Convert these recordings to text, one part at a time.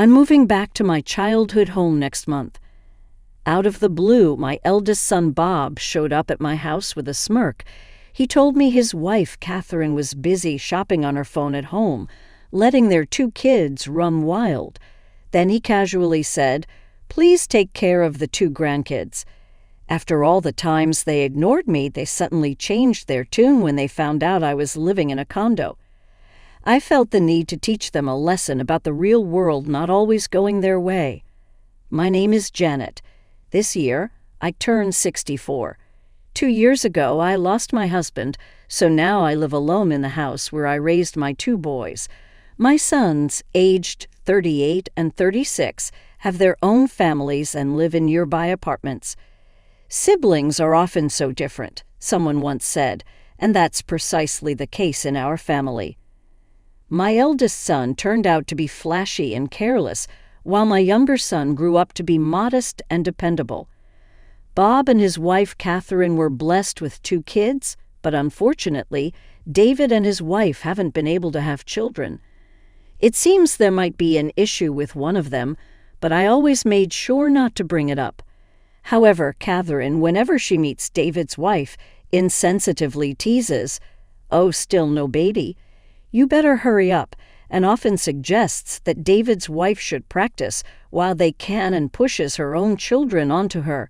I'm moving back to my childhood home next month. Out of the blue, my eldest son Bob showed up at my house with a smirk. He told me his wife, Catherine, was busy shopping on her phone at home, letting their 2 kids run wild. Then he casually said, "Please take care of the 2 grandkids." After all the times they ignored me, they suddenly changed their tune when they found out I was living in a condo. I felt the need to teach them a lesson about the real world not always going their way. My name is Janet. This year, I turned 64. 2 years ago, I lost my husband, so now I live alone in the house where I raised my 2 boys. My sons, aged 38 and 36, have their own families and live in nearby apartments. Siblings are often so different, someone once said, and that's precisely the case in our family. My eldest son turned out to be flashy and careless, while my younger son grew up to be modest and dependable. Bob and his wife Catherine were blessed with 2 kids, but unfortunately, David and his wife haven't been able to have children. It seems there might be an issue with one of them, but I always made sure not to bring it up. However, Catherine, whenever she meets David's wife, insensitively teases, "Oh, still no baby. You better hurry up," and often suggests that David's wife should practice while they can and pushes her own children onto her.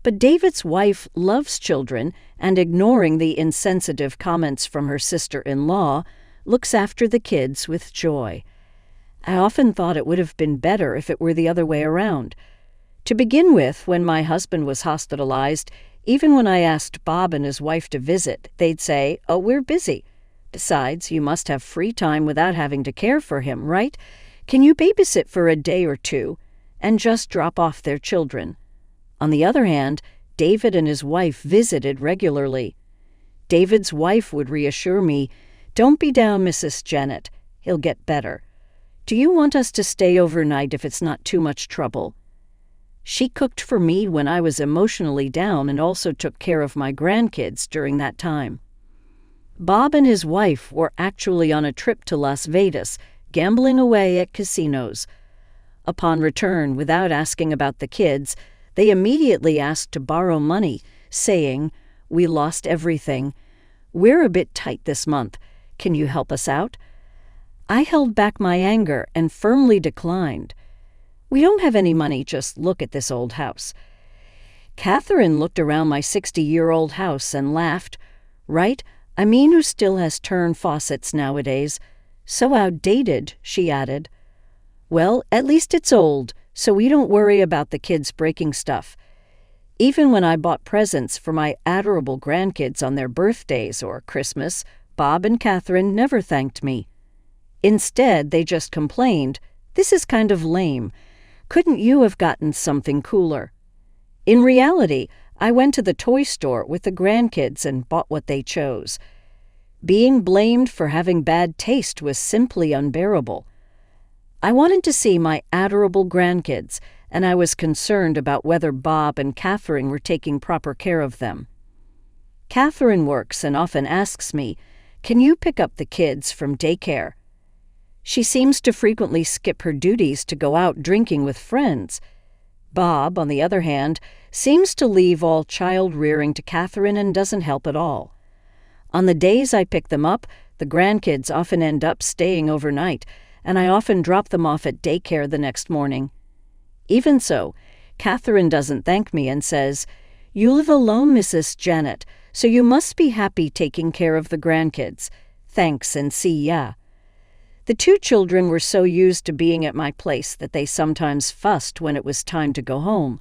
But David's wife loves children and, ignoring the insensitive comments from her sister-in-law, looks after the kids with joy. I often thought it would have been better if it were the other way around. To begin with, when my husband was hospitalized, even when I asked Bob and his wife to visit, they'd say, "Oh, we're busy. Besides, you must have free time without having to care for him, right? Can you babysit for a day or 2 and just drop off their children?" On the other hand, David and his wife visited regularly. David's wife would reassure me, "Don't be down, Mrs. Janet. He'll get better. Do you want us to stay overnight if it's not too much trouble?" She cooked for me when I was emotionally down and also took care of my grandkids during that time. Bob and his wife were actually on a trip to Las Vegas, gambling away at casinos. Upon return, without asking about the kids, they immediately asked to borrow money, saying, "We lost everything. We're a bit tight this month. Can you help us out?" I held back my anger and firmly declined. "We don't have any money, just look at this old house." Catherine looked around my 60-year-old house and laughed. "Right? I mean, who still has turn faucets nowadays? So outdated," she added. "Well, at least it's old, so we don't worry about the kids breaking stuff. Even when I bought presents for my adorable grandkids on their birthdays or Christmas, Bob and Catherine never thanked me. Instead, they just complained, 'This is kind of lame. Couldn't you have gotten something cooler?' In reality, I went to the toy store with the grandkids and bought what they chose. Being blamed for having bad taste was simply unbearable. I wanted to see my adorable grandkids, and I was concerned about whether Bob and Catherine were taking proper care of them. Catherine works and often asks me, "Can you pick up the kids from daycare?" She seems to frequently skip her duties to go out drinking with friends. Bob, on the other hand, seems to leave all child rearing to Catherine and doesn't help at all. On the days I pick them up, the grandkids often end up staying overnight, and I often drop them off at daycare the next morning. Even so, Catherine doesn't thank me and says, "You live alone, Mrs. Janet, so you must be happy taking care of the grandkids. Thanks and see ya." The 2 children were so used to being at my place that they sometimes fussed when it was time to go home.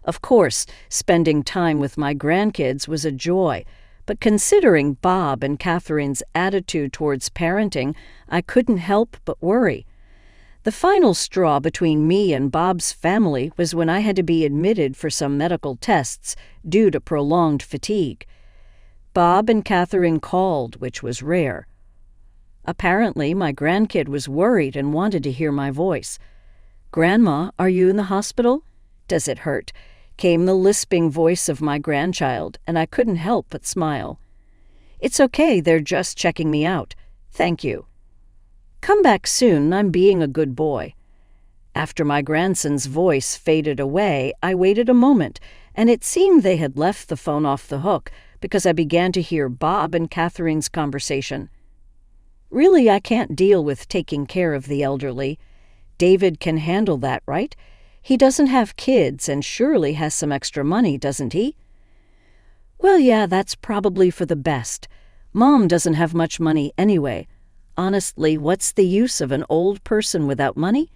Of course, spending time with my grandkids was a joy, but considering Bob and Catherine's attitude towards parenting, I couldn't help but worry. The final straw between me and Bob's family was when I had to be admitted for some medical tests due to prolonged fatigue. Bob and Catherine called, which was rare. Apparently, my grandkid was worried and wanted to hear my voice. "Grandma, are you in the hospital? Does it hurt?" came the lisping voice of my grandchild, and I couldn't help but smile. "It's okay, they're just checking me out. Thank you. Come back soon, I'm being a good boy." After my grandson's voice faded away, I waited a moment, and it seemed they had left the phone off the hook because I began to hear Bob and Catherine's conversation. Really, I can't deal with taking care of the elderly. David can handle that, right? He doesn't have kids and surely has some extra money, doesn't he? Well, yeah, that's probably for the best. Mom doesn't have much money anyway. Honestly, what's the use of an old person without money?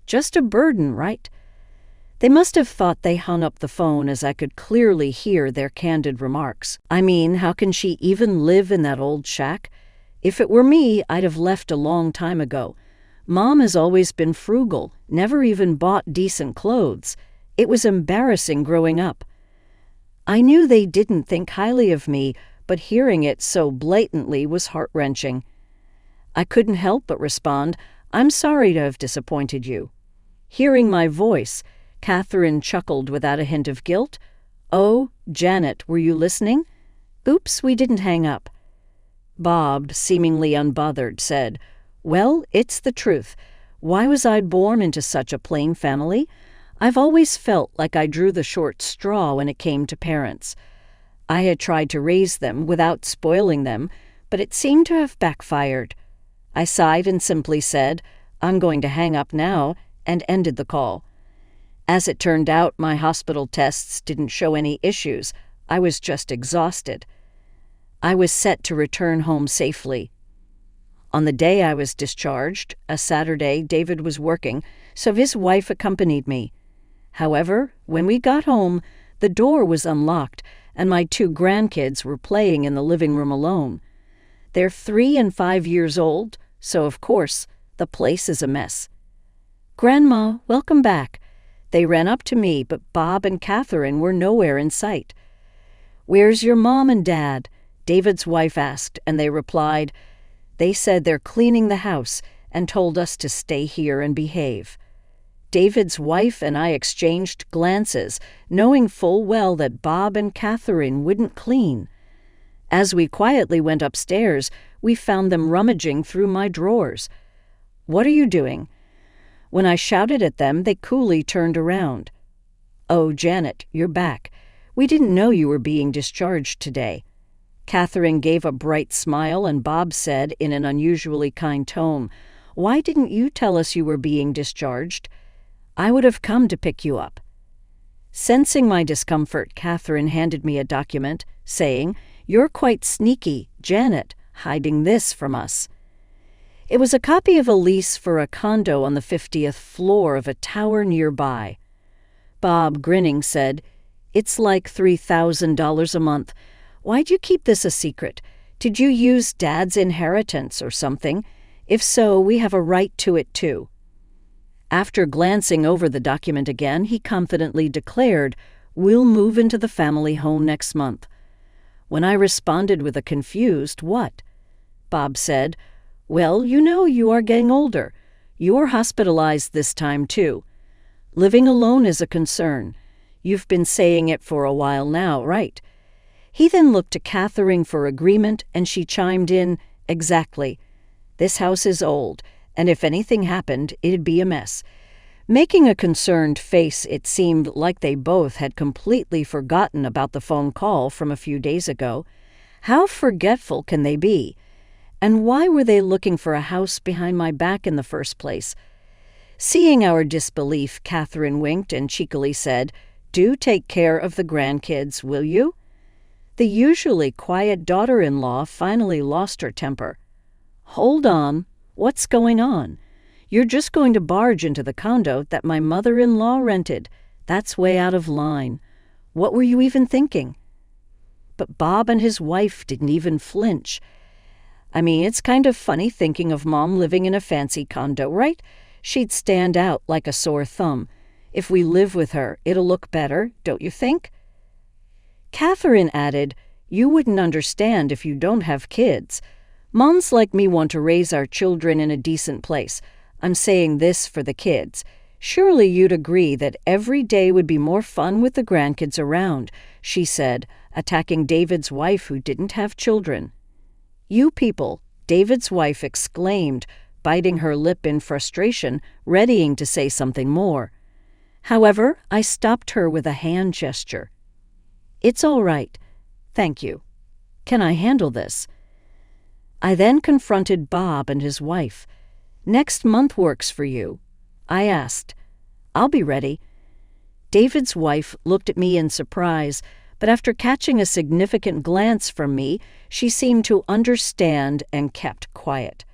Just a burden, right? They must have thought they hung up the phone as I could clearly hear their candid remarks. I mean, how can she even live in that old shack? If it were me, I'd have left a long time ago. Mom has always been frugal, never even bought decent clothes. It was embarrassing growing up. I knew they didn't think highly of me, but hearing it so blatantly was heart-wrenching. I couldn't help but respond, "I'm sorry to have disappointed you." Hearing my voice, Catherine chuckled without a hint of guilt. "Oh, Janet, were you listening? Oops, we didn't hang up." Bob, seemingly unbothered, said, "Well, it's the truth. Why was I born into such a plain family? I've always felt like I drew the short straw when it came to parents. I had tried to raise them without spoiling them, but it seemed to have backfired." I sighed and simply said, "I'm going to hang up now," and ended the call. As it turned out, my hospital tests didn't show any issues. I was just exhausted. I was set to return home safely. On the day I was discharged, a Saturday, David was working, so his wife accompanied me. However, when we got home, the door was unlocked, and my 2 grandkids were playing in the living room alone. They're 3 and 5 years old, so of course, the place is a mess. "Grandma, welcome back." They ran up to me, but Bob and Catherine were nowhere in sight. "Where's your mom and dad?" David's wife asked, and they replied, "They said they're cleaning the house and told us to stay here and behave." David's wife and I exchanged glances, knowing full well that Bob and Catherine wouldn't clean. As we quietly went upstairs, we found them rummaging through my drawers. "What are you doing?" When I shouted at them, they coolly turned around. "Oh, Janet, you're back. We didn't know you were being discharged today." Catherine gave a bright smile, and Bob said in an unusually kind tone, "Why didn't you tell us you were being discharged? I would have come to pick you up." Sensing my discomfort, Catherine handed me a document, saying, "You're quite sneaky, Janet, hiding this from us." It was a copy of a lease for a condo on the 50th floor of a tower nearby. Bob, grinning, said, "It's like $3,000 a month. Why'd you keep this a secret? Did you use Dad's inheritance or something? If so, we have a right to it too." After glancing over the document again, he confidently declared, "We'll move into the family home next month." When I responded with a confused "What?" Bob said, "Well, you are getting older. You're hospitalized this time, too. Living alone is a concern. You've been saying it for a while now, right?" He then looked to Catherine for agreement, and she chimed in, "Exactly. This house is old, and if anything happened, it'd be a mess." Making a concerned face, it seemed like they both had completely forgotten about the phone call from a few days ago. How forgetful can they be? And why were they looking for a house behind my back in the first place? Seeing our disbelief, Catherine winked and cheekily said, "Do take care of the grandkids, will you?" The usually quiet daughter-in-law finally lost her temper. "Hold on. What's going on? You're just going to barge into the condo that my mother-in-law rented. That's way out of line. What were you even thinking?" But Bob and his wife didn't even flinch. I mean, it's kind of funny thinking of Mom living in a fancy condo, right? She'd stand out like a sore thumb. If we live with her, it'll look better, don't you think? Catherine added, "You wouldn't understand if you don't have kids. Moms like me want to raise our children in a decent place. I'm saying this for the kids. Surely you'd agree that every day would be more fun with the grandkids around," she said, attacking David's wife who didn't have children. "You people," David's wife exclaimed, biting her lip in frustration, readying to say something more. However, I stopped her with a hand gesture. "It's all right. Thank you. Can I handle this?" I then confronted Bob and his wife. "Next month works for you?" I asked. "I'll be ready." David's wife looked at me in surprise, but after catching a significant glance from me, she seemed to understand and kept quiet.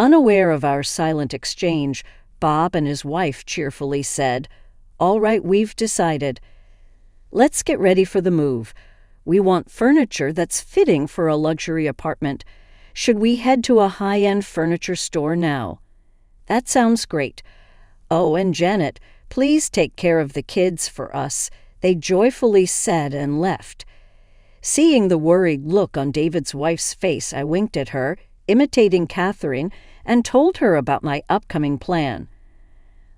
Unaware of our silent exchange, Bob and his wife cheerfully said, "All right, we've decided. Let's get ready for the move. We want furniture that's fitting for a luxury apartment. Should we head to a high-end furniture store now?" "That sounds great. Oh, and Janet, please take care of the kids for us," they joyfully said and left. Seeing the worried look on David's wife's face, I winked at her, imitating Catherine, and told her about my upcoming plan.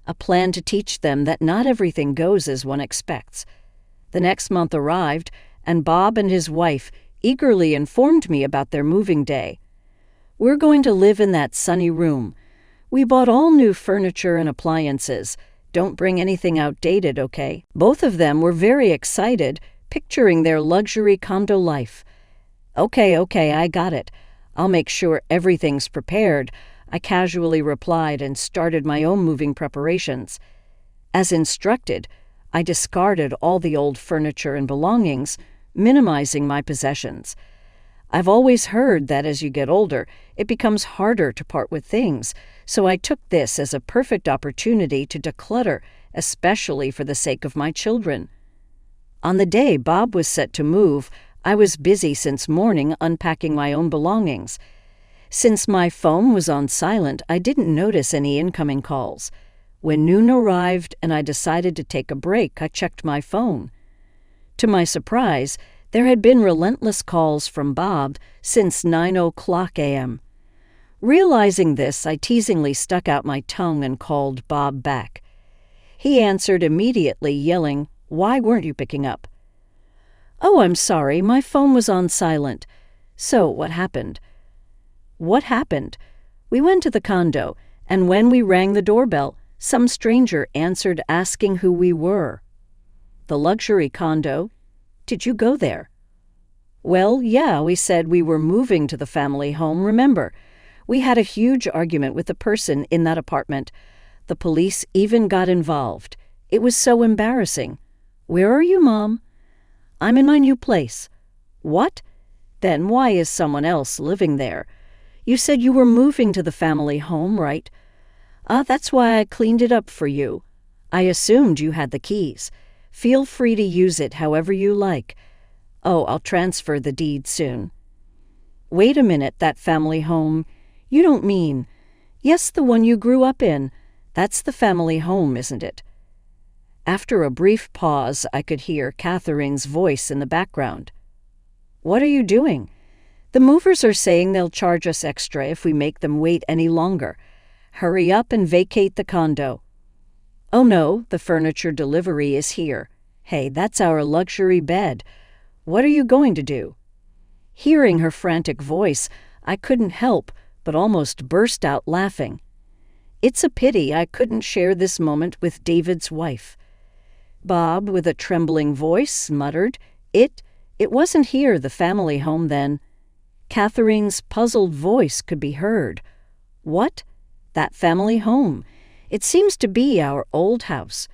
A plan to teach them that not everything goes as one expects. The next month arrived, and Bob and his wife eagerly informed me about their moving day. "We're going to live in that sunny room. We bought all new furniture and appliances. Don't bring anything outdated, okay?" Both of them were very excited, picturing their luxury condo life. Okay, I got it. I'll make sure everything's prepared," I casually replied and started my own moving preparations. As instructed, I discarded all the old furniture and belongings, minimizing my possessions. I've always heard that as you get older, it becomes harder to part with things, so I took this as a perfect opportunity to declutter, especially for the sake of my children. On the day Bob was set to move, I was busy since morning unpacking my own belongings. Since my phone was on silent, I didn't notice any incoming calls. When noon arrived and I decided to take a break, I checked my phone. To my surprise, there had been relentless calls from Bob since 9:00 a.m. Realizing this, I teasingly stuck out my tongue and called Bob back. He answered immediately, yelling, "Why weren't you picking up?" "Oh, I'm sorry, my phone was on silent." "So, what happened?" "What happened? We went to the condo, and when we rang the doorbell, some stranger answered asking who we were." "The luxury condo? Did you go there?" "Well, yeah, we said we were moving to the family home, remember? We had a huge argument with the person in that apartment. The police even got involved. It was so embarrassing." "Where are you, Mom?" "I'm in my new place." "What? Then why is someone else living there? You said you were moving to the family home, right?" That's why I cleaned it up for you. I assumed you had the keys. Feel free to use it however you like." "Oh, I'll transfer the deed soon." "Wait a minute, that family home. You don't mean—" "Yes, the one you grew up in. That's the family home, isn't it?" After a brief pause, I could hear Catherine's voice in the background. "What are you doing?" "The movers are saying they'll charge us extra if we make them wait any longer. Hurry up and vacate the condo." "Oh no, the furniture delivery is here. Hey, that's our luxury bed. What are you going to do?" Hearing her frantic voice, I couldn't help but almost burst out laughing. It's a pity I couldn't share this moment with David's wife. Bob, with a trembling voice, muttered, It wasn't here, the family home, then." Catherine's puzzled voice could be heard. "What? That family home? It seems to be our old house."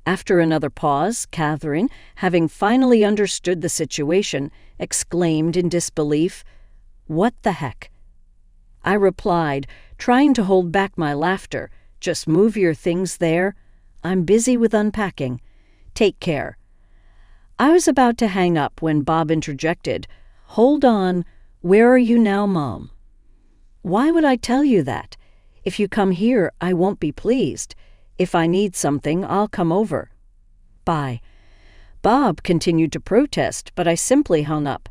After another pause, Catherine, having finally understood the situation, exclaimed in disbelief, "What the heck?" I replied, trying to hold back my laughter, "Just move your things there. I'm busy with unpacking. Take care." I was about to hang up when Bob interjected, "Hold on. Where are you now, Mom?" "Why would I tell you that? If you come here, I won't be pleased. If I need something, I'll come over. Bye." Bob continued to protest, but I simply hung up.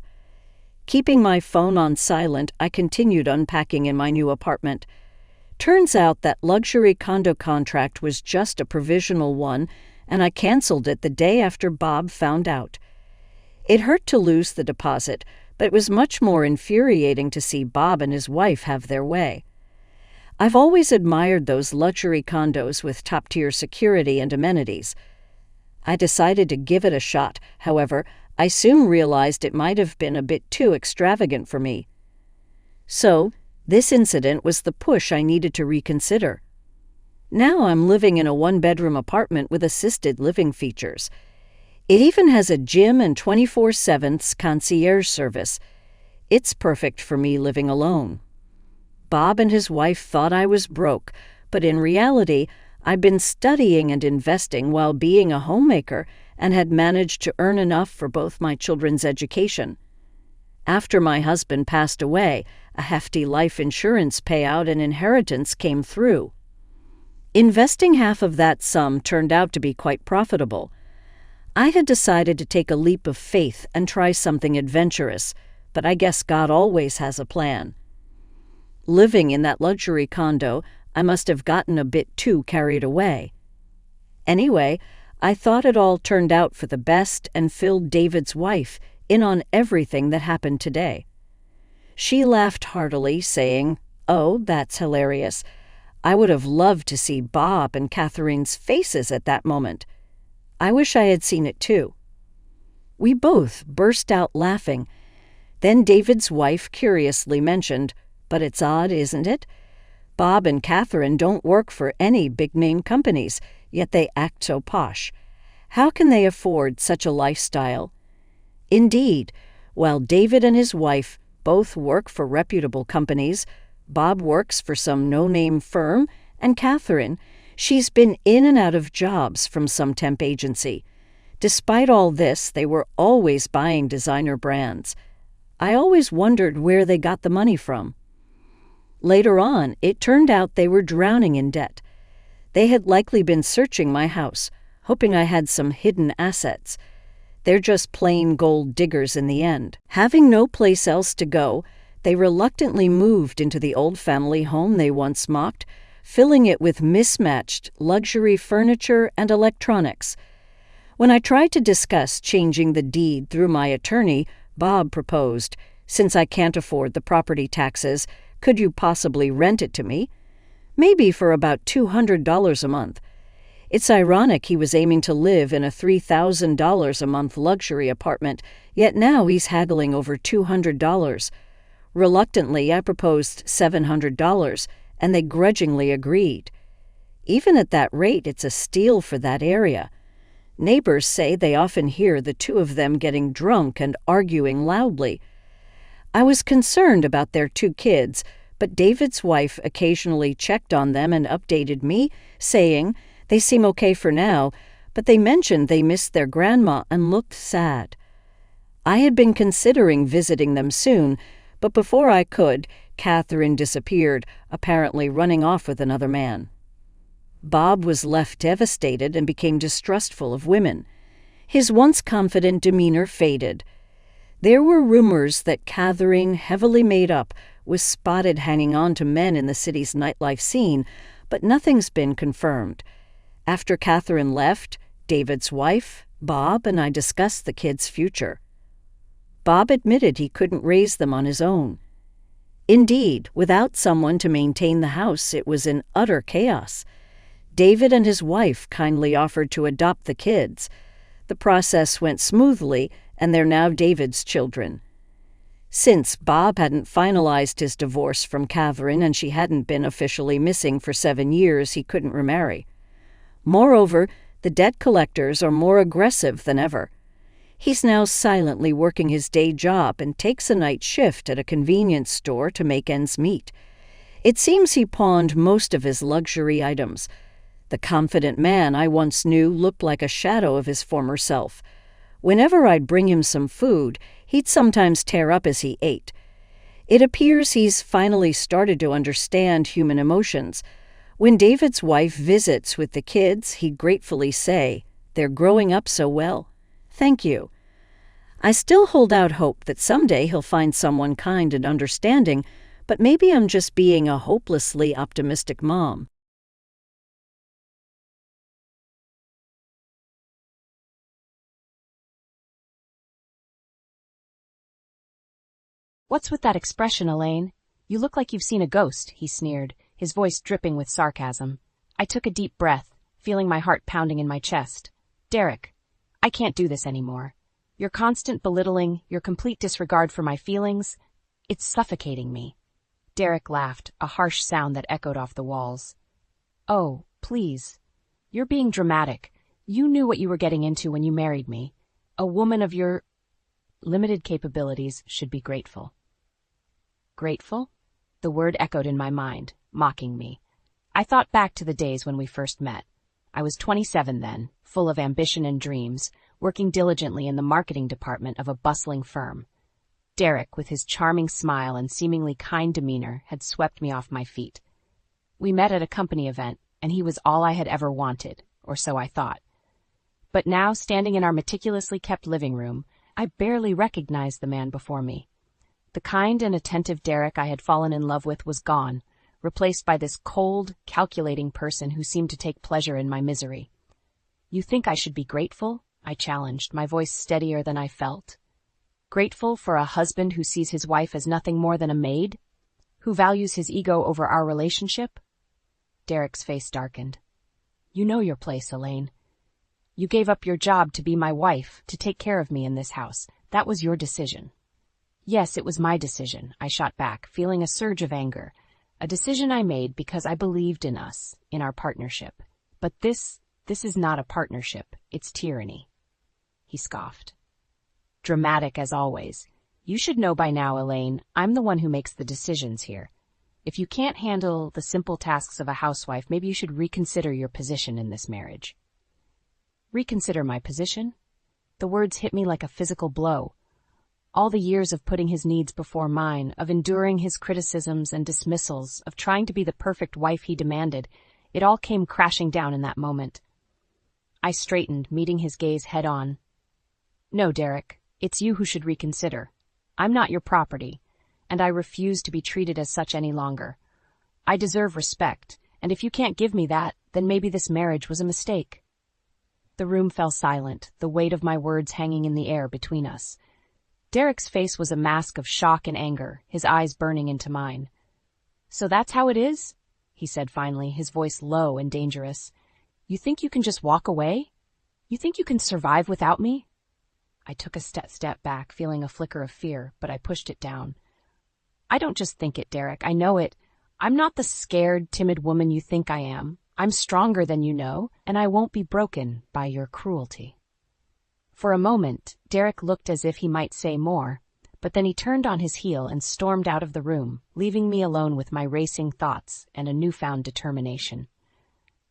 Keeping my phone on silent, I continued unpacking in my new apartment. Turns out that luxury condo contract was just a provisional one, and I canceled it the day after Bob found out. It hurt to lose the deposit, but it was much more infuriating to see Bob and his wife have their way. I've always admired those luxury condos with top-tier security and amenities. I decided to give it a shot. However, I soon realized it might have been a bit too extravagant for me. So, this incident was the push I needed to reconsider. Now I'm living in a one-bedroom apartment with assisted living features. It even has a gym and 24/7 concierge service. It's perfect for me living alone. Bob and his wife thought I was broke, but in reality, I'd been studying and investing while being a homemaker and had managed to earn enough for both my children's education. After my husband passed away, a hefty life insurance payout and inheritance came through. Investing half of that sum turned out to be quite profitable. I had decided to take a leap of faith and try something adventurous, but I guess God always has a plan. Living in that luxury condo, I must have gotten a bit too carried away. Anyway, I thought it all turned out for the best and filled David's wife in on everything that happened today. She laughed heartily, saying, "Oh, that's hilarious. I would have loved to see Bob and Catherine's faces at that moment. I wish I had seen it too." We both burst out laughing. Then David's wife curiously mentioned, "But it's odd, isn't it? Bob and Catherine don't work for any big-name companies, yet they act so posh. How can they afford such a lifestyle?" Indeed, while David and his wife both work for reputable companies, Bob works for some no-name firm, and Catherine, she's been in and out of jobs from some temp agency. Despite all this, they were always buying designer brands. I always wondered where they got the money from. Later on, it turned out they were drowning in debt. They had likely been searching my house, hoping I had some hidden assets. They're just plain gold diggers in the end. Having no place else to go, they reluctantly moved into the old family home they once mocked, filling it with mismatched luxury furniture and electronics. When I tried to discuss changing the deed through my attorney, Bob proposed, "Since I can't afford the property taxes, could you possibly rent it to me? Maybe for about $200 a month." It's ironic he was aiming to live in a $3,000 a month luxury apartment, yet now he's haggling over $200. Reluctantly, I proposed $700, and they grudgingly agreed. Even at that rate, it's a steal for that area. Neighbors say they often hear the two of them getting drunk and arguing loudly. I was concerned about their two kids, but David's wife occasionally checked on them and updated me, saying, "They seem okay for now, but they mentioned they missed their grandma and looked sad." I had been considering visiting them soon, but before I could, Catherine disappeared, apparently running off with another man. Bob was left devastated and became distrustful of women. His once confident demeanor faded. There were rumors that Catherine, heavily made up, was spotted hanging on to men in the city's nightlife scene, but nothing's been confirmed. After Catherine left, David's wife, Bob, and I discussed the kids' future. Bob admitted he couldn't raise them on his own. Indeed, without someone to maintain the house, it was in utter chaos. David and his wife kindly offered to adopt the kids. The process went smoothly, and they're now David's children. Since Bob hadn't finalized his divorce from Catherine and she hadn't been officially missing for 7 years, he couldn't remarry. Moreover, the debt collectors are more aggressive than ever. He's now silently working his day job and takes a night shift at a convenience store to make ends meet. It seems he pawned most of his luxury items. The confident man I once knew looked like a shadow of his former self. Whenever I'd bring him some food, he'd sometimes tear up as he ate. It appears he's finally started to understand human emotions. When David's wife visits with the kids, he'd gratefully say, "They're growing up so well. Thank you." I still hold out hope that someday he'll find someone kind and understanding, but maybe I'm just being a hopelessly optimistic mom. "What's with that expression, Elaine? You look like you've seen a ghost," he sneered. his voice dripping with sarcasm. I took a deep breath, feeling my heart pounding in my chest. Derek, I can't do this anymore. Your constant belittling, your complete disregard for my feelings, it's suffocating me. Derek laughed, a harsh sound that echoed off the walls. Oh, please. You're being dramatic. You knew what you were getting into when you married me. A woman of your limited capabilities should be grateful. Grateful? The word echoed in my mind, mocking me. I thought back to the days when we first met. I was 27 then, full of ambition and dreams, working diligently in the marketing department of a bustling firm. Derek, with his charming smile and seemingly kind demeanor, had swept me off my feet. We met at a company event, and he was all I had ever wanted, or so I thought. But now, standing in our meticulously kept living room, I barely recognized the man before me. The kind and attentive Derek I had fallen in love with was gone, replaced by this cold, calculating person who seemed to take pleasure in my misery. You think I should be grateful? I challenged, my voice steadier than I felt. Grateful for a husband who sees his wife as nothing more than a maid? Who values his ego over our relationship? Derek's face darkened. You know your place, Elaine. You gave up your job to be my wife, to take care of me in this house. That was your decision. Yes, it was my decision, I shot back, feeling a surge of anger. A decision I made because I believed in us, in our partnership. But this is not a partnership, it's tyranny. He scoffed. Dramatic as always. You should know by now, Elaine, I'm the one who makes the decisions here. If you can't handle the simple tasks of a housewife, maybe you should reconsider your position in this marriage. Reconsider my position? The words hit me like a physical blow. All the years of putting his needs before mine, of enduring his criticisms and dismissals, of trying to be the perfect wife he demanded, it all came crashing down in that moment. I straightened, meeting his gaze head-on. No, Derek, it's you who should reconsider. I'm not your property, and I refuse to be treated as such any longer. I deserve respect, and if you can't give me that, then maybe this marriage was a mistake. The room fell silent, the weight of my words hanging in the air between us. Derek's face was a mask of shock and anger, his eyes burning into mine. So that's how it is? He said finally, his voice low and dangerous. You think you can just walk away? You think you can survive without me? I took a step back, feeling a flicker of fear, but I pushed it down. I don't just think it, Derek. I know it. I'm not the scared, timid woman you think I am. I'm stronger than you know, and I won't be broken by your cruelty. For a moment, Derek looked as if he might say more, but then he turned on his heel and stormed out of the room, leaving me alone with my racing thoughts and a newfound determination.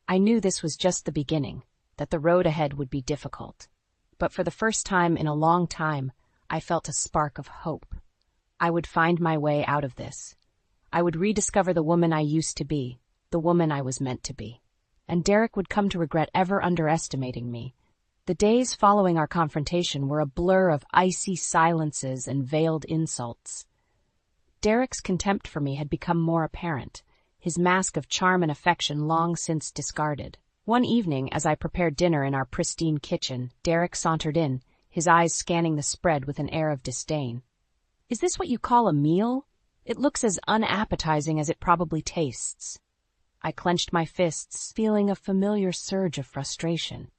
I knew this was just the beginning, that the road ahead would be difficult. But for the first time in a long time, I felt a spark of hope. I would find my way out of this. I would rediscover the woman I used to be, the woman I was meant to be. And Derek would come to regret ever underestimating me. The days following our confrontation were a blur of icy silences and veiled insults. Derek's contempt for me had become more apparent, his mask of charm and affection long since discarded. One evening, as I prepared dinner in our pristine kitchen, Derek sauntered in, his eyes scanning the spread with an air of disdain. Is this what you call a meal? It looks as unappetizing as it probably tastes. I clenched my fists, feeling a familiar surge of frustration.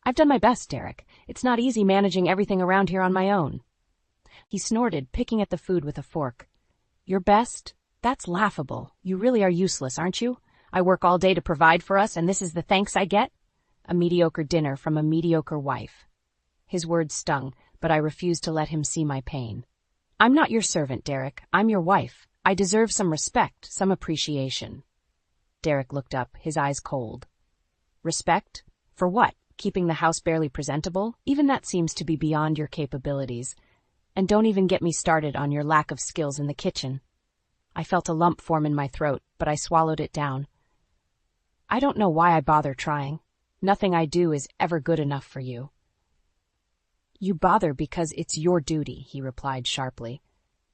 I've done my best, Derek. It's not easy managing everything around here on my own. He snorted, picking at the food with a fork. Your best? That's laughable. You really are useless, aren't you? I work all day to provide for us, and this is the thanks I get? A mediocre dinner from a mediocre wife. His words stung, but I refused to let him see my pain. I'm not your servant, Derek. I'm your wife. I deserve some respect, some appreciation. Derek looked up, his eyes cold. Respect? For what? Keeping the house barely presentable? Even that seems to be beyond your capabilities. And don't even get me started on your lack of skills in the kitchen. I felt a lump form in my throat, but I swallowed it down. I don't know why I bother trying. Nothing I do is ever good enough for you. You bother because it's your duty, he replied sharply.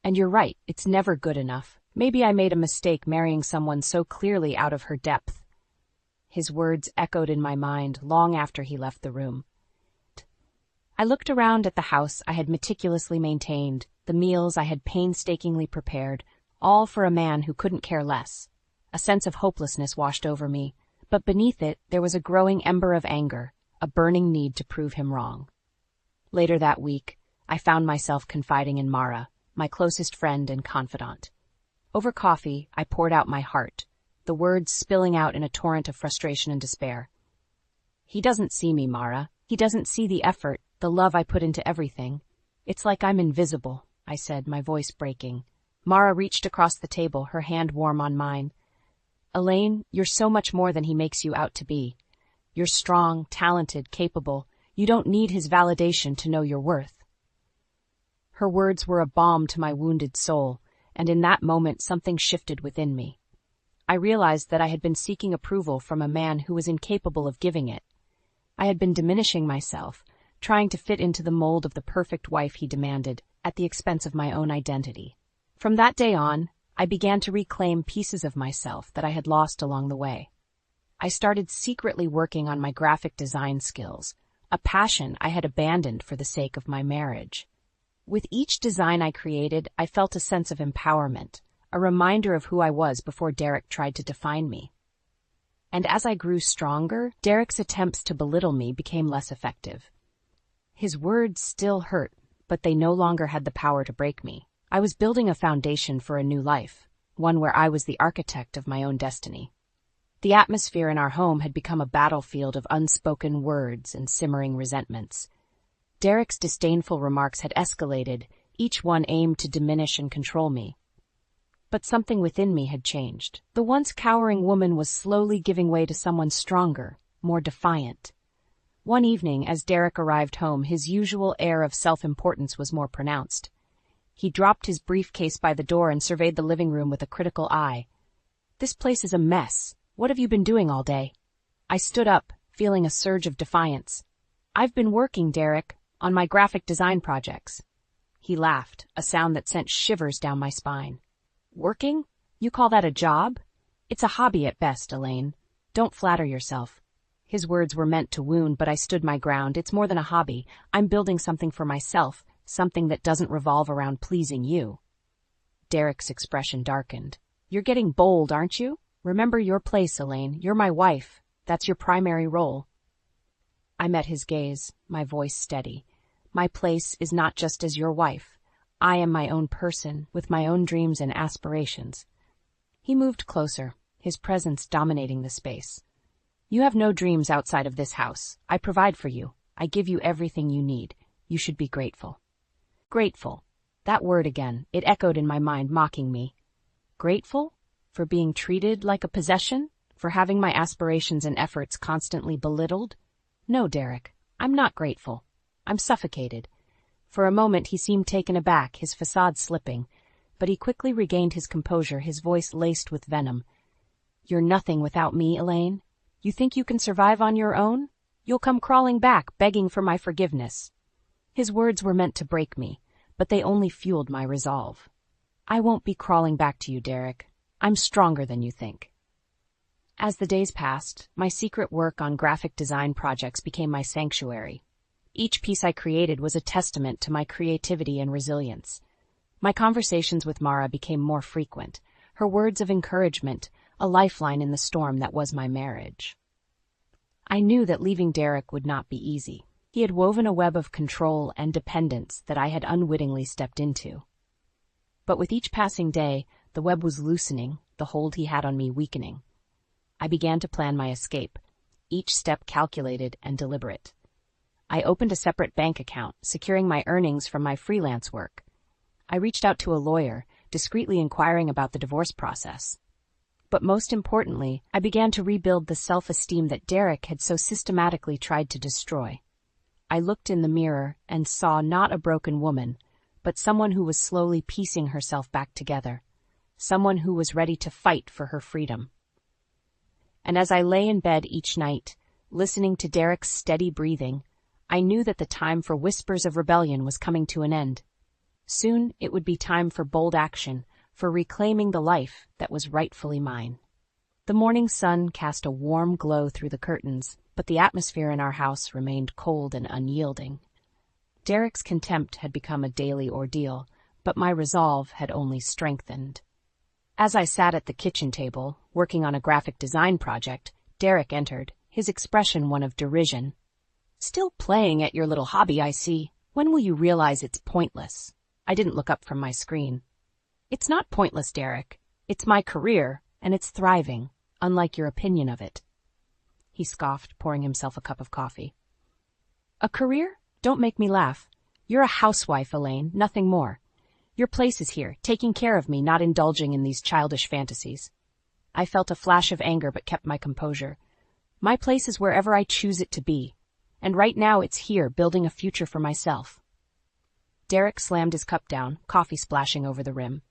And you're right, it's never good enough. Maybe I made a mistake marrying someone so clearly out of her depth. His words echoed in my mind long after he left the room. I looked around at the house I had meticulously maintained, the meals I had painstakingly prepared, all for a man who couldn't care less. A sense of hopelessness washed over me, but beneath it there was a growing ember of anger, a burning need to prove him wrong. Later that week, I found myself confiding in Mara, my closest friend and confidant. Over coffee, I poured out my heart, the words spilling out in a torrent of frustration and despair. "He doesn't see me, Mara. He doesn't see the effort, the love I put into everything. It's like I'm invisible," I said, my voice breaking. Mara reached across the table, her hand warm on mine. "Elaine, you're so much more than he makes you out to be. You're strong, talented, capable. You don't need his validation to know your worth." Her words were a balm to my wounded soul, and in that moment something shifted within me. I realized that I had been seeking approval from a man who was incapable of giving it. I had been diminishing myself, trying to fit into the mold of the perfect wife he demanded, at the expense of my own identity. From that day on, I began to reclaim pieces of myself that I had lost along the way. I started secretly working on my graphic design skills, a passion I had abandoned for the sake of my marriage. With each design I created, I felt a sense of empowerment, a reminder of who I was before Derek tried to define me. And as I grew stronger, Derek's attempts to belittle me became less effective. His words still hurt, but they no longer had the power to break me. I was building a foundation for a new life, one where I was the architect of my own destiny. The atmosphere in our home had become a battlefield of unspoken words and simmering resentments. Derek's disdainful remarks had escalated, each one aimed to diminish and control me. But something within me had changed. The once cowering woman was slowly giving way to someone stronger, more defiant. One evening, as Derek arrived home, his usual air of self-importance was more pronounced. He dropped his briefcase by the door and surveyed the living room with a critical eye. "This place is a mess. What have you been doing all day?" I stood up, feeling a surge of defiance. "I've been working, Derek, on my graphic design projects." He laughed, a sound that sent shivers down my spine. "Working? You call that a job? It's a hobby at best, Elaine. Don't flatter yourself." His words were meant to wound, but I stood my ground. "It's more than a hobby. I'm building something for myself, something that doesn't revolve around pleasing you." Derek's expression darkened. "You're getting bold, aren't you? Remember your place, Elaine. You're my wife. That's your primary role." I met his gaze, my voice steady. "My place is not just as your wife. I am my own person, with my own dreams and aspirations." He moved closer, his presence dominating the space. "You have no dreams outside of this house. I provide for you. I give you everything you need. You should be grateful." Grateful. That word again. It echoed in my mind, mocking me. Grateful? For being treated like a possession? For having my aspirations and efforts constantly belittled? No, Derek. I'm not grateful. I'm suffocated. For a moment he seemed taken aback, his facade slipping, but he quickly regained his composure, his voice laced with venom. "You're nothing without me, Elaine. You think you can survive on your own? You'll come crawling back, begging for my forgiveness." His words were meant to break me, but they only fueled my resolve. "I won't be crawling back to you, Derek. I'm stronger than you think." As the days passed, my secret work on graphic design projects became my sanctuary. Each piece I created was a testament to my creativity and resilience. My conversations with Mara became more frequent, her words of encouragement, a lifeline in the storm that was my marriage. I knew that leaving Derek would not be easy. He had woven a web of control and dependence that I had unwittingly stepped into. But with each passing day, the web was loosening, the hold he had on me weakening. I began to plan my escape, each step calculated and deliberate. I opened a separate bank account, securing my earnings from my freelance work. I reached out to a lawyer, discreetly inquiring about the divorce process. But most importantly, I began to rebuild the self-esteem that Derek had so systematically tried to destroy. I looked in the mirror and saw not a broken woman, but someone who was slowly piecing herself back together, someone who was ready to fight for her freedom. And as I lay in bed each night, listening to Derek's steady breathing, I knew that the time for whispers of rebellion was coming to an end. Soon it would be time for bold action, for reclaiming the life that was rightfully mine. The morning sun cast a warm glow through the curtains, but the atmosphere in our house remained cold and unyielding. Derek's contempt had become a daily ordeal, but my resolve had only strengthened. As I sat at the kitchen table, working on a graphic design project, Derek entered, his expression one of derision. "Still playing at your little hobby, I see. When will you realize it's pointless?" I didn't look up from my screen. "It's not pointless, Derek. It's my career, and it's thriving, unlike your opinion of it." He scoffed, pouring himself a cup of coffee. "A career? Don't make me laugh. You're a housewife, Elaine, nothing more. Your place is here, taking care of me, not indulging in these childish fantasies." I felt a flash of anger but kept my composure. My place is wherever I choose it to be, and right now it's here, building a future for myself. Derek slammed his cup down, coffee splashing over the rim.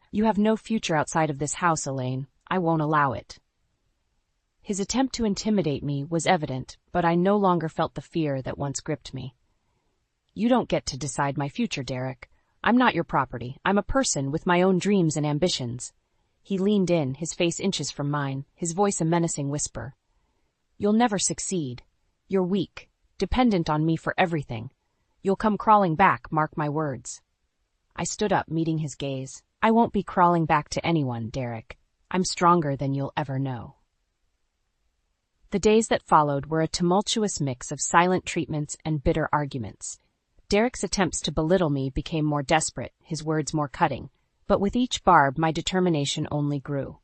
"You have no future outside of this house, Elaine. I won't allow it." His attempt to intimidate me was evident, but I no longer felt the fear that once gripped me. "You don't get to decide my future, Derek. I'm not your property. I'm a person with my own dreams and ambitions." He leaned in, his face inches from mine, his voice a menacing whisper. "You'll never succeed. You're weak, dependent on me for everything. You'll come crawling back, mark my words." I stood up, meeting his gaze. "I won't be crawling back to anyone, Derek. I'm stronger than you'll ever know." The days that followed were a tumultuous mix of silent treatments and bitter arguments. Derek's attempts to belittle me became more desperate, his words more cutting, but with each barb my determination only grew.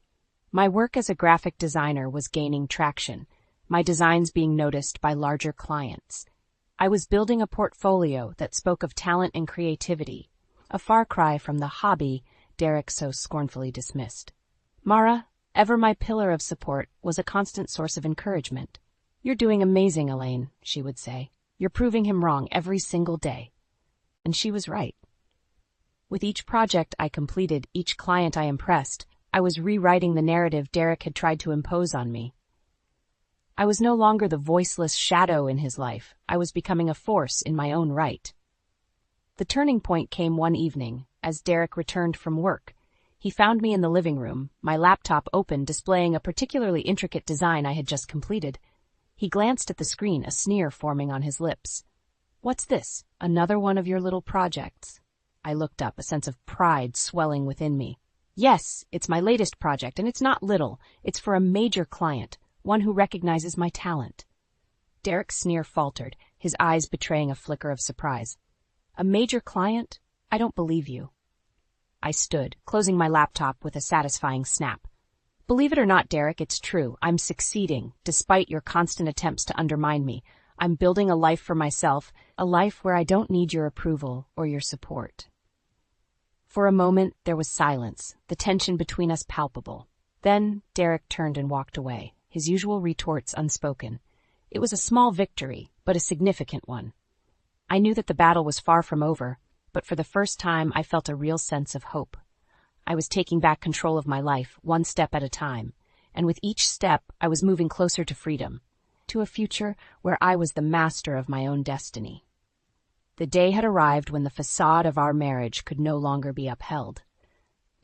My work as a graphic designer was gaining traction, my designs being noticed by larger clients. I was building a portfolio that spoke of talent and creativity, a far cry from the hobby Derek so scornfully dismissed. Mara, ever my pillar of support, was a constant source of encouragement. "You're doing amazing, Elaine," she would say. "You're proving him wrong every single day." And she was right. With each project I completed, each client I impressed, I was rewriting the narrative Derek had tried to impose on me. I was no longer the voiceless shadow in his life. I was becoming a force in my own right. The turning point came one evening, as Derek returned from work. He found me in the living room, my laptop open, displaying a particularly intricate design I had just completed. He glanced at the screen, a sneer forming on his lips. "What's this? Another one of your little projects?" I looked up, a sense of pride swelling within me. "Yes, it's my latest project, and it's not little. It's for a major client, one who recognizes my talent." Derek's sneer faltered, his eyes betraying a flicker of surprise. "A major client? I don't believe you." I stood, closing my laptop with a satisfying snap. "Believe it or not, Derek, it's true. I'm succeeding, despite your constant attempts to undermine me. I'm building a life for myself, a life where I don't need your approval or your support." For a moment, there was silence, the tension between us palpable. Then Derek turned and walked away, his usual retorts unspoken. It was a small victory, but a significant one. I knew that the battle was far from over, but for the first time I felt a real sense of hope. I was taking back control of my life, one step at a time, and with each step I was moving closer to freedom, to a future where I was the master of my own destiny. The day had arrived when the facade of our marriage could no longer be upheld.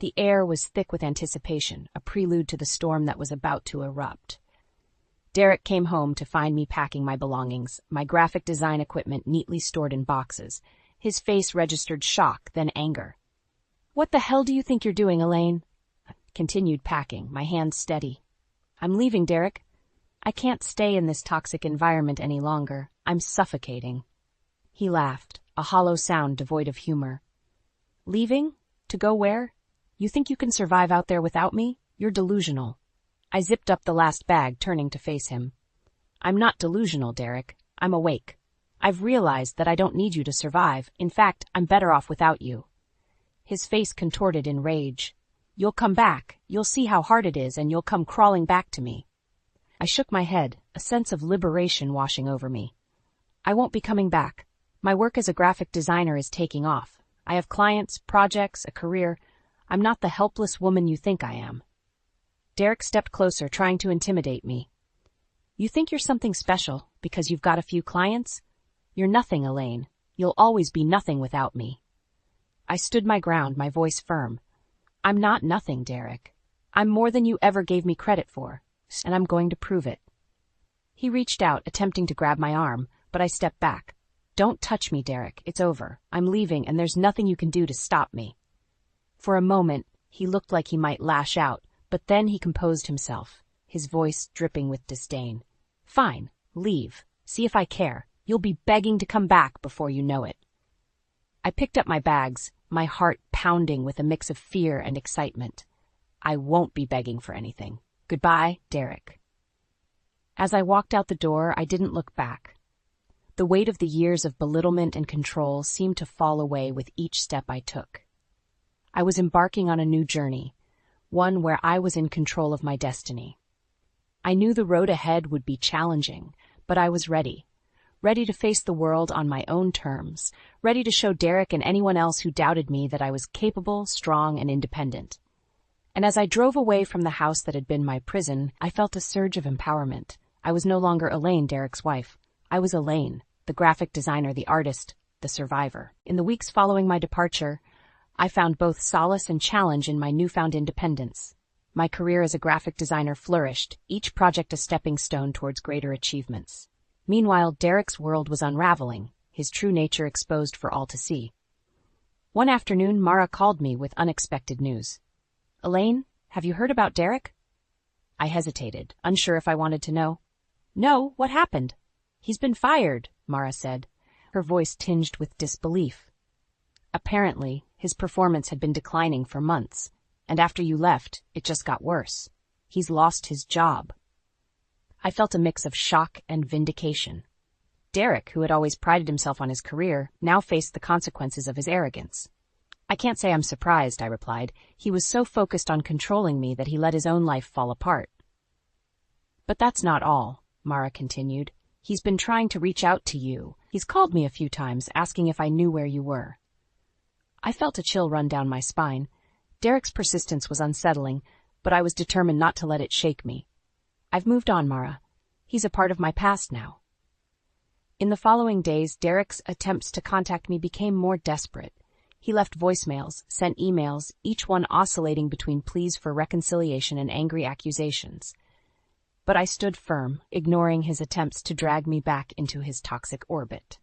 The air was thick with anticipation, a prelude to the storm that was about to erupt. Derek came home to find me packing my belongings, my graphic design equipment neatly stored in boxes. His face registered shock, then anger. "What the hell do you think you're doing, Elaine?" I continued packing, my hands steady. "I'm leaving, Derek. I can't stay in this toxic environment any longer. I'm suffocating." He laughed, a hollow sound devoid of humor. "Leaving? To go where? You think you can survive out there without me? You're delusional." I zipped up the last bag, turning to face him. "I'm not delusional, Derek. I'm awake. I've realized that I don't need you to survive. In fact, I'm better off without you." His face contorted in rage. "You'll come back. You'll see how hard it is, and you'll come crawling back to me." I shook my head, a sense of liberation washing over me. "I won't be coming back. My work as a graphic designer is taking off. I have clients, projects, a career. I'm not the helpless woman you think I am." Derek stepped closer, trying to intimidate me. "You think you're something special because you've got a few clients? You're nothing, Elaine. You'll always be nothing without me." I stood my ground, my voice firm. "I'm not nothing, Derek. I'm more than you ever gave me credit for, and I'm going to prove it." He reached out, attempting to grab my arm, but I stepped back. "Don't touch me, Derek. It's over. I'm leaving, and there's nothing you can do to stop me." For a moment, He looked like he might lash out, but then he composed himself, his voice dripping with disdain. Fine, leave. See if I care. You'll be begging to come back before you know it. I picked up my bags, my heart pounding with a mix of fear and excitement. I won't be begging for anything. Goodbye, Derek. As I walked out the door, I didn't look back. The weight of the years of belittlement and control seemed to fall away with each step I took. I was embarking on a new journey, one where I was in control of my destiny. I knew the road ahead would be challenging, but I was ready to face the world on my own terms, ready to show Derek and anyone else who doubted me that I was capable, strong, and independent. And as I drove away from the house that had been my prison, I felt a surge of empowerment. I was no longer Elaine, Derek's wife. I was Elaine, the graphic designer, the artist, the survivor. In the weeks following my departure, I found both solace and challenge in my newfound independence. My career as a graphic designer flourished, each project a stepping stone towards greater achievements. Meanwhile, Derek's world was unraveling, his true nature exposed for all to see. One afternoon, Mara called me with unexpected news. Elaine, have you heard about Derek? I hesitated, unsure if I wanted to know. No, what happened? He's been fired, Mara said, her voice tinged with disbelief. Apparently, his performance had been declining for months, and after you left, it just got worse. He's lost his job. I felt a mix of shock and vindication. Derek, who had always prided himself on his career, now faced the consequences of his arrogance. I can't say I'm surprised, I replied. He was so focused on controlling me that he let his own life fall apart. But that's not all, Mara continued. He's been trying to reach out to you. He's called me a few times, asking if I knew where you were. I felt a chill run down my spine. Derek's persistence was unsettling, but I was determined not to let it shake me. I've moved on, Mara. He's a part of my past now. In the following days, Derek's attempts to contact me became more desperate. He left voicemails, sent emails, each one oscillating between pleas for reconciliation and angry accusations. But I stood firm, ignoring his attempts to drag me back into his toxic orbit.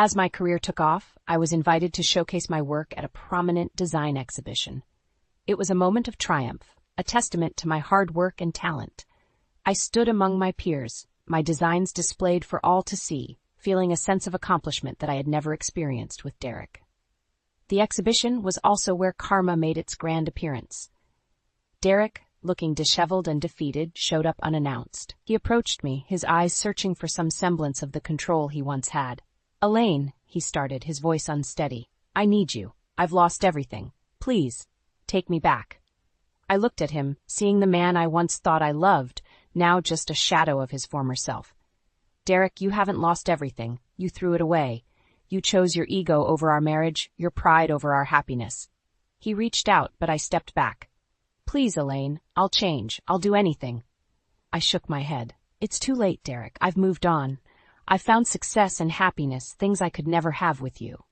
As my career took off, I was invited to showcase my work at a prominent design exhibition. It was a moment of triumph, a testament to my hard work and talent. I stood among my peers, my designs displayed for all to see, feeling a sense of accomplishment that I had never experienced with Derek. The exhibition was also where karma made its grand appearance. Derek, looking disheveled and defeated, showed up unannounced. He approached me, his eyes searching for some semblance of the control he once had. Elaine, he started, his voice unsteady. I need you. I've lost everything. Please, take me back. I looked at him, seeing the man I once thought I loved, now just a shadow of his former self. Derek, you haven't lost everything. You threw it away. You chose your ego over our marriage, your pride over our happiness. He reached out, but I stepped back. Please, Elaine, I'll change. I'll do anything. I shook my head. It's too late, Derek. I've moved on. I've found success and happiness, things I could never have with you.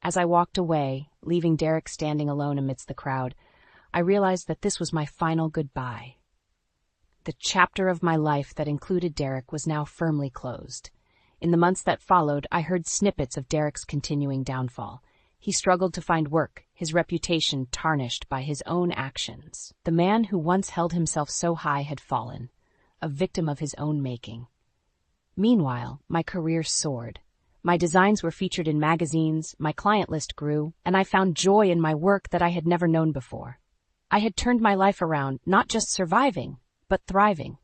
As I walked away, leaving Derek standing alone amidst the crowd, I realized that this was my final goodbye. The chapter of my life that included Derek was now firmly closed. In the months that followed, I heard snippets of Derek's continuing downfall. He struggled to find work, his reputation tarnished by his own actions. The man who once held himself so high had fallen, a victim of his own making. Meanwhile, my career soared. My designs were featured in magazines, my client list grew, and I found joy in my work that I had never known before. I had turned my life around, not just surviving, but thriving.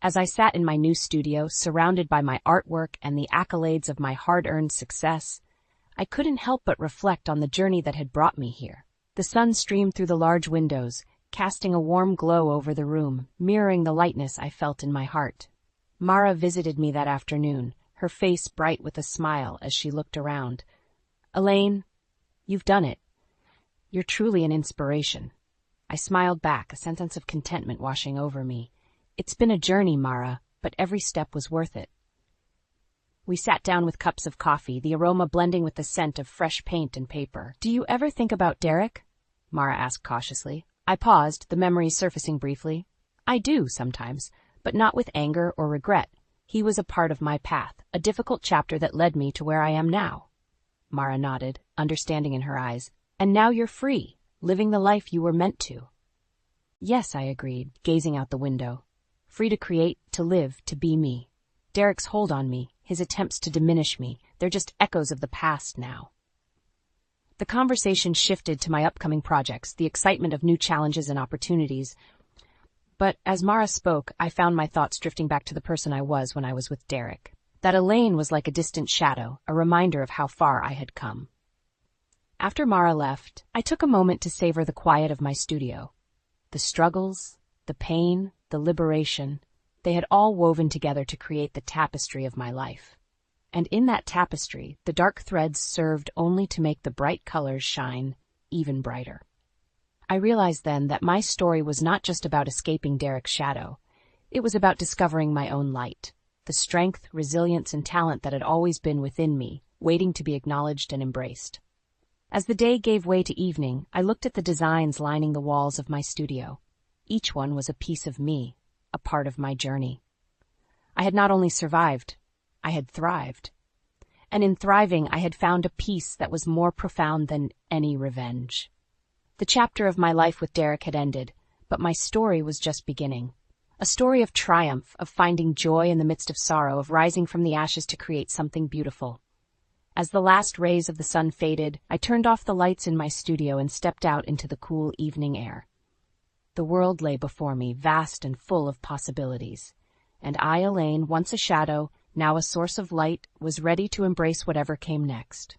As I sat in my new studio, surrounded by my artwork and the accolades of my hard-earned success, I couldn't help but reflect on the journey that had brought me here. The sun streamed through the large windows, casting a warm glow over the room, mirroring the lightness I felt in my heart. Mara visited me that afternoon, her face bright with a smile as she looked around. Elaine, you've done it. You're truly an inspiration. I smiled back, a sense of contentment washing over me. It's been a journey, Mara, but every step was worth it. We sat down with cups of coffee, the aroma blending with the scent of fresh paint and paper. Do you ever think about Derek? Mara asked cautiously. I paused, the memories surfacing briefly. I do, sometimes, but not with anger or regret. He was a part of my path, a difficult chapter that led me to where I am now. Mara nodded, understanding in her eyes. And now you're free. living the life you were meant to. Yes, I agreed, gazing out the window. Free to create, to live, to be me. Derek's hold on me, his attempts to diminish me, they're just echoes of the past now. The conversation shifted to my upcoming projects, the excitement of new challenges and opportunities. But as Mara spoke, I found my thoughts drifting back to the person I was when I was with Derek. That Elaine was like a distant shadow, a reminder of how far I had come. After Mara left, I took a moment to savor the quiet of my studio. The struggles, the pain, the liberation, they had all woven together to create the tapestry of my life. And in that tapestry, the dark threads served only to make the bright colors shine even brighter. I realized then that my story was not just about escaping Derek's shadow. It was about discovering my own light, the strength, resilience, and talent that had always been within me, waiting to be acknowledged and embraced. As the day gave way to evening, I looked at the designs lining the walls of my studio. Each one was a piece of me, a part of my journey. I had not only survived, I had thrived. And in thriving, I had found a peace that was more profound than any revenge. The chapter of my life with Derek had ended, but my story was just beginning. A story of triumph, of finding joy in the midst of sorrow, of rising from the ashes to create something beautiful. As the last rays of the sun faded, I turned off the lights in my studio and stepped out into the cool evening air. The world lay before me, vast and full of possibilities. And I, Elaine, once a shadow, now a source of light, was ready to embrace whatever came next.